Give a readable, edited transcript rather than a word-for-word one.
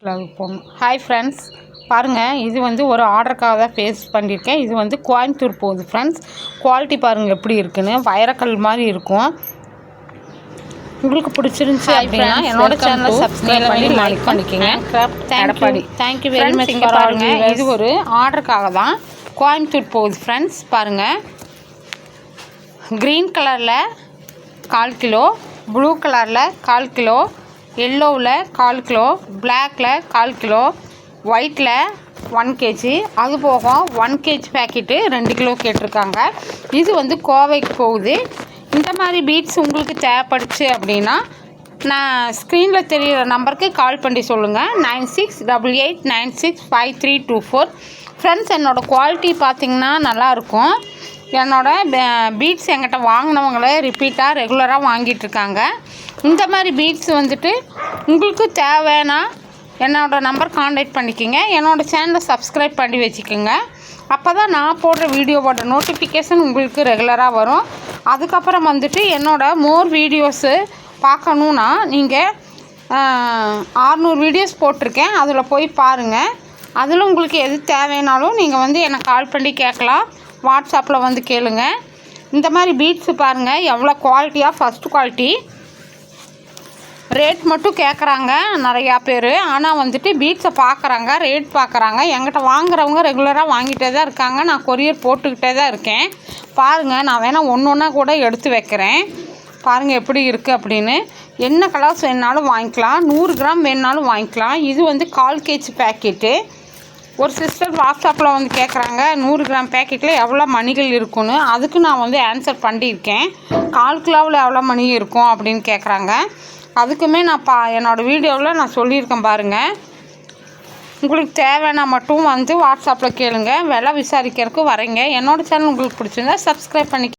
Hi friends, பாருங்கள். இது வந்து ஒரு ஆர்டருக்காக தான் பேஸ்ட் பண்ணியிருக்கேன். இது வந்து கோயம்புத்தூர் போகுது ஃப்ரெண்ட்ஸ். குவாலிட்டி பாருங்கள் எப்படி இருக்குன்னு. வைரக்கல் மாதிரி இருக்கும். உங்களுக்கு பிடிச்சிருந்துச்சி அப்படின்னா என்னோட சேனலை சப்ஸ்கிரைப் பண்ணி லைக் பண்ணிக்கோங்க. Thank you very much. இங்கே பாருங்கள், இது ஒரு ஆர்டருக்காக தான் கோயம்புத்தூர் போகுது ஃப்ரெண்ட்ஸ். பாருங்கள், க்ரீன் கலரில் 1/4 கிலோ, ப்ளூ கலரில் 1/4 கிலோ, எல்லோவில் 1/4 கிலோ, பிளாக்கில் 1/4 கிலோ, ஒயிட்டில் 1 kg, அது போக 1 kg பேக்கெட்டு 2 கிலோ கேட்டிருக்காங்க. இது வந்து கோவைக்கு போகுது. இந்த மாதிரி பீட்ஸ் உங்களுக்கு தேவைப்படுச்சு அப்படின்னா நான் ஸ்க்ரீனில் தெரிகிற நம்பருக்கு கால் பண்ணி சொல்லுங்கள். 9688965324. ஃப்ரெண்ட்ஸ், என்னோடய குவாலிட்டி பார்த்திங்கன்னா நல்லாயிருக்கும். என்னோடய பீட்ஸ் என்கிட்ட வாங்கினவங்களே ரிப்பீட்டாக ரெகுலராக வாங்கிட்டுருக்காங்க. இந்த மாதிரி பீட்ஸ் வந்துட்டு உங்களுக்கு தேவைன்னா என்னோடய நம்பர் காண்டாக்ட் பண்ணிக்கோங்க. என்னோடய சேனலை சப்ஸ்கிரைப் பண்ணி வச்சுக்கோங்க. அப்போ தான் நான் போடுற வீடியோவோட நோட்டிஃபிகேஷன் உங்களுக்கு ரெகுலராக வரும். அதுக்கப்புறம் வந்துட்டு என்னோடய மோர் வீடியோஸு பார்க்கணுன்னா நீங்கள் 600 வீடியோஸ் போட்டிருக்கேன், அதில் போய் பாருங்கள். அதில் உங்களுக்கு எது தேவைனாலும் நீங்கள் வந்து எனக்கு கால் பண்ணி கேட்கலாம். வாட்ஸ்அப்பில் வந்து கேளுங்க. இந்த மாதிரி பீட்ஸு பாருங்கள் எவ்வளோ குவாலிட்டியாக, ஃபஸ்ட்டு குவாலிட்டி. ரேட் மட்டும் கேட்குறாங்க நிறையா பேர். ஆனால் வந்துட்டு பீட்ஸை பார்க்குறாங்க, ரேட் பார்க்குறாங்க. என்கிட்ட வாங்குறவங்க ரெகுலராக வாங்கிட்டே தான் இருக்காங்க. நான் கொரியர் போட்டுக்கிட்டே தான் இருக்கேன். பாருங்கள், நான் வேணால் ஒன்று கூட எடுத்து வைக்கிறேன். பாருங்கள் எப்படி இருக்குது அப்படின்னு. என்ன கலர்ஸ் வேணுனாலும் வாங்கிக்கலாம். 100 கிராம் வேணுனாலும் வாங்கிக்கலாம். இது வந்து 1/4 kg பேக்கெட்டு. ஒரு சிஸ்டர் வாட்ஸ்அப்பில் வந்து கேட்குறாங்க 100 கிராம் பேக்கெட்டில் எவ்வளோ மணிகள் இருக்குன்னு. அதுக்கு நான் வந்து ஆன்சர் பண்ணியிருக்கேன். 1/4 கிலோவில் எவ்வளோ மணி இருக்கும் அப்படின்னு கேட்குறாங்க. அதுக்குமே நான் என்னோடய வீடியோவில் நான் சொல்லியிருக்கேன் பாருங்கள். உங்களுக்கு தேவைன்னா மட்டும் வந்து வாட்ஸ்அப்பில் கேளுங்க. விலை விசாரிக்கிறதுக்கு வரீங்க. என்னோடய சேனல் உங்களுக்கு பிடிச்சிருந்தா சப்ஸ்கிரைப் பண்ணி